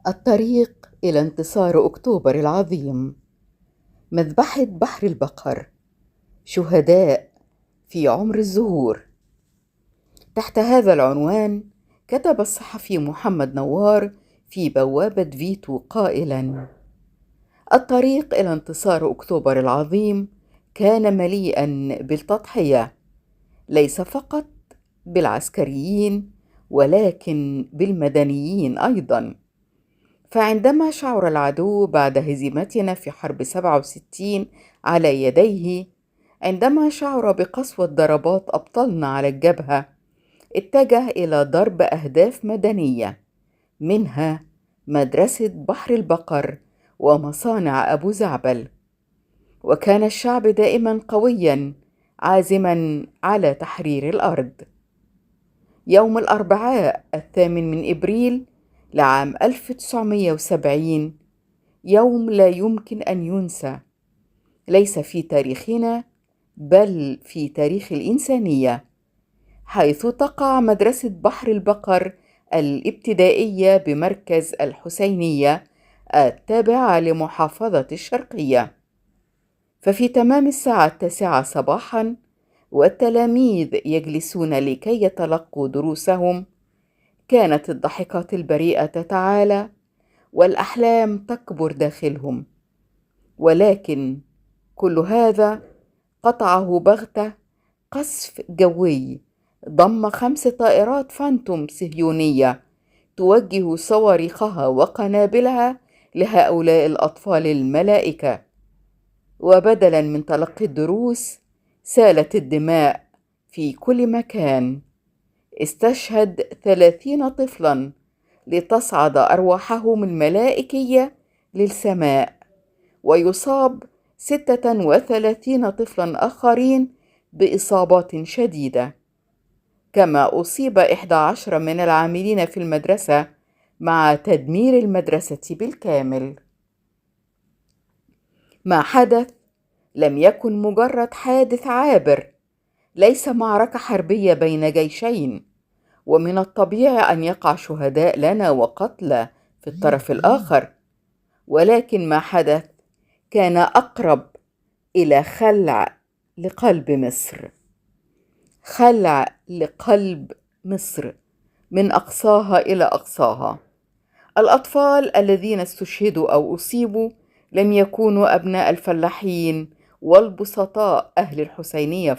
الطريق إلى انتصار أكتوبر العظيم. مذبحة بحر البقر، شهداء في عمر الزهور. تحت هذا العنوان كتب الصحفي محمد نوار في بوابة فيتو قائلاً: الطريق إلى انتصار أكتوبر العظيم كان مليئاً بالتضحية، ليس فقط بالعسكريين ولكن بالمدنيين أيضاً. فعندما شعر العدو بعد هزيمتنا في حرب 67 على يديه، عندما شعر بقسوة ضربات أبطالنا على الجبهة، اتجه إلى ضرب أهداف مدنية، منها مدرسة بحر البقر ومصانع أبو زعبل. وكان الشعب دائما قويا عازما على تحرير الأرض. يوم الأربعاء 8 أبريل لعام 1970 يوم لا يمكن أن ينسى، ليس في تاريخنا بل في تاريخ الإنسانية، حيث تقع مدرسة بحر البقر الابتدائية بمركز الحسينية التابعة لمحافظة الشرقية. ففي تمام الساعة 9 صباحا والتلاميذ يجلسون لكي يتلقوا دروسهم، كانت الضحكات البريئة تتعالى والأحلام تكبر داخلهم، ولكن كل هذا قطعه بغتة قصف جوي ضم 5 طائرات فانتوم صهيونية توجه صواريخها وقنابلها لهؤلاء الأطفال الملائكة. وبدلا من تلقي الدروس سالت الدماء في كل مكان. استشهد 30 طفلا لتصعد أرواحهم الملائكية للسماء، ويصاب 36 طفلا آخرين بإصابات شديدة، كما أصيب 11 من العاملين في المدرسة مع تدمير المدرسة بالكامل. ما حدث لم يكن مجرد حادث عابر، ليس معركة حربية بين جيشين، ومن الطبيعي أن يقع شهداء لنا وقتلى في الطرف الآخر، ولكن ما حدث كان أقرب إلى خلع لقلب مصر، خلع لقلب مصر من أقصاها إلى أقصاها. الأطفال الذين استشهدوا أو أصيبوا لم يكونوا أبناء الفلاحين والبسطاء أهل الحسينية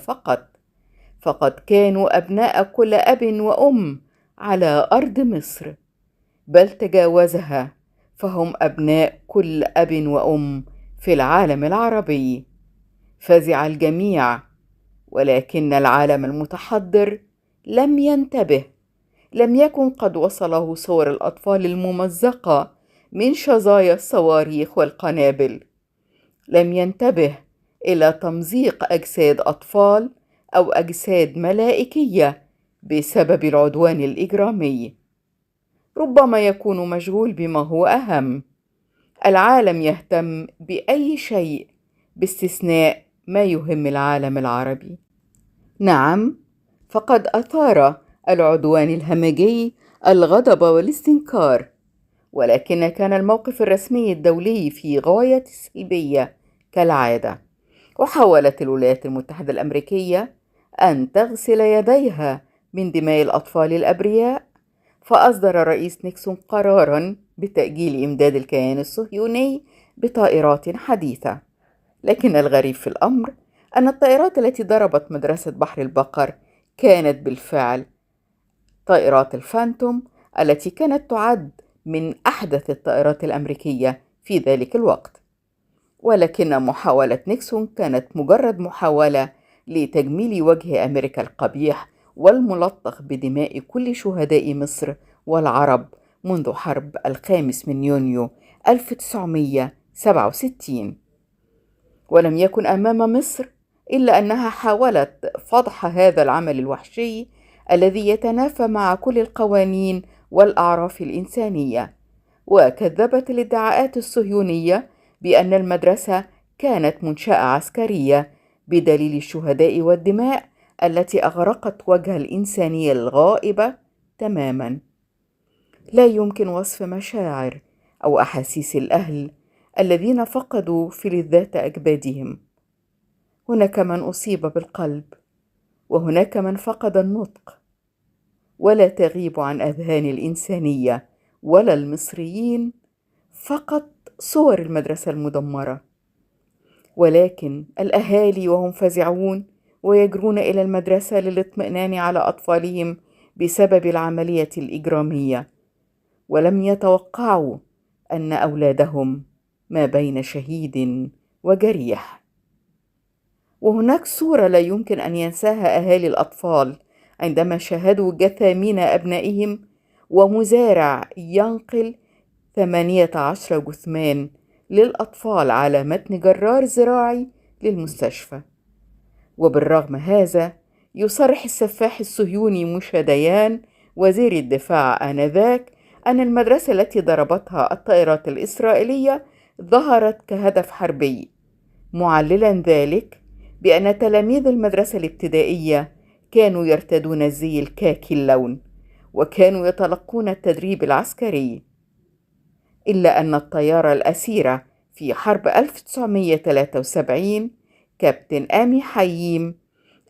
فقد كانوا أبناء كل أب وأم على أرض مصر، بل تجاوزها، فهم أبناء كل أب وأم في العالم العربي. فزع الجميع، ولكن العالم المتحضر لم ينتبه، لم يكن قد وصله صور الأطفال الممزقة من شظايا الصواريخ والقنابل، لم ينتبه إلى تمزيق أجساد أطفال أو أجساد ملائكية بسبب العدوان الإجرامي. ربما يكون مشغول بما هو أهم. العالم يهتم بأي شيء باستثناء ما يهم العالم العربي. نعم، فقد أثار العدوان الهمجي الغضب والاستنكار، ولكن كان الموقف الرسمي الدولي في غاية السلبية كالعادة. وحاولت الولايات المتحدة الأمريكية أن تغسل يديها من دماء الأطفال الأبرياء، فأصدر الرئيس نيكسون قراراً بتأجيل إمداد الكيان الصهيوني بطائرات حديثة. لكن الغريب في الأمر أن الطائرات التي ضربت مدرسة بحر البقر كانت بالفعل طائرات الفانتوم، التي كانت تعد من أحدث الطائرات الأمريكية في ذلك الوقت. ولكن محاولة نيكسون كانت مجرد محاولة لتجميل وجه أمريكا القبيح والملطخ بدماء كل شهداء مصر والعرب منذ حرب 5 يونيو 1967. ولم يكن أمام مصر إلا أنها حاولت فضح هذا العمل الوحشي الذي يتنافى مع كل القوانين والأعراف الإنسانية، وكذبت الادعاءات الصهيونية بأن المدرسة كانت منشأة عسكرية بدليل الشهداء والدماء التي أغرقت وجه الإنسانية الغائبة تماما. لا يمكن وصف مشاعر أو أحاسيس الأهل الذين فقدوا فلذات أجدادهم. هناك من أصيب بالقلب، وهناك من فقد النطق. ولا تغيب عن أذهان الإنسانية ولا المصريين فقط صور المدرسة المدمرة، ولكن الأهالي وهم فزعون ويجرون إلى المدرسة للاطمئنان على أطفالهم بسبب العملية الإجرامية، ولم يتوقعوا أن أولادهم ما بين شهيد وجريح. وهناك صورة لا يمكن أن ينساها أهالي الأطفال عندما شاهدوا جثامين أبنائهم ومزارع ينقل 18 جثمان للأطفال على متن جرار زراعي للمستشفى. وبالرغم هذا يصرح السفاح الصهيوني موشى ديان وزير الدفاع آنذاك أن المدرسة التي ضربتها الطائرات الإسرائيلية ظهرت كهدف حربي، معللا ذلك بأن تلاميذ المدرسة الابتدائية كانوا يرتدون الزي الكاكي اللون وكانوا يتلقون التدريب العسكري. إلا أن الطيارة الأسيرة في حرب 1973 كابتن آمي حييم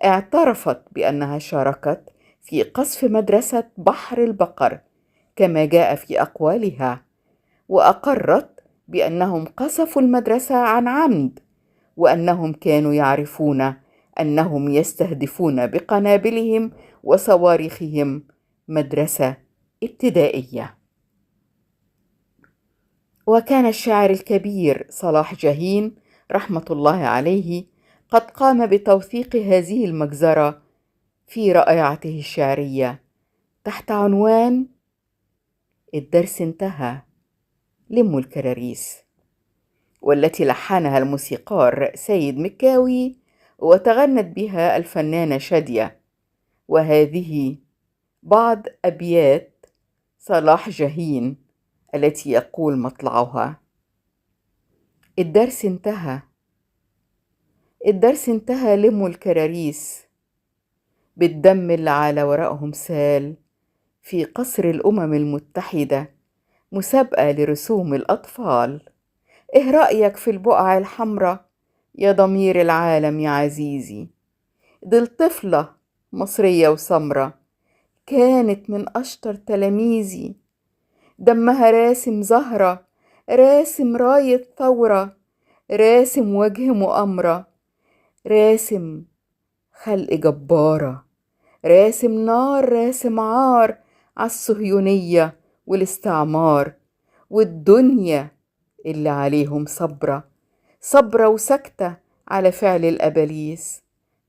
اعترفت بأنها شاركت في قصف مدرسة بحر البقر كما جاء في أقوالها، وأقرت بأنهم قصفوا المدرسة عن عمد، وأنهم كانوا يعرفون أنهم يستهدفون بقنابلهم وصواريخهم مدرسة ابتدائية. وكان الشاعر الكبير صلاح جاهين رحمة الله عليه قد قام بتوثيق هذه المجزرة في رائعته الشعرية تحت عنوان الدرس انتهى لم الكراريس، والتي لحنها الموسيقار سيد مكاوي وتغنت بها الفنانة شادية. وهذه بعض أبيات صلاح جاهين التي يقول مطلعها: الدرس انتهى، الدرس انتهى لم الكراريس، بالدم اللي على ورقهم سال في قصر الأمم المتحدة، مسابقة لرسوم الأطفال. إيه رأيك في البقع الحمراء يا ضمير العالم يا عزيزي؟ دي الطفلة مصرية وسمرة كانت من أشطر تلاميذي، دمها راسم زهرة، راسم راية ثورة، راسم وجه مؤامرة، راسم خلق جبارة، راسم نار، راسم عار عالصهيونية والاستعمار والدنيا اللي عليهم صبرة، صبرة وسكتة على فعل الأباليس.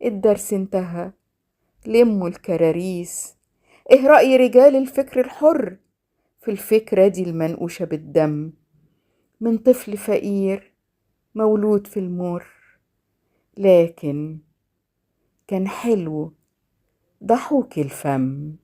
الدرس انتهى لموا الكراريس. ايه رأي رجال الفكر الحر في الفكرة دي المنقوشة بالدم من طفل فقير مولود في المر، لكن كان حلو ضحوك الفم.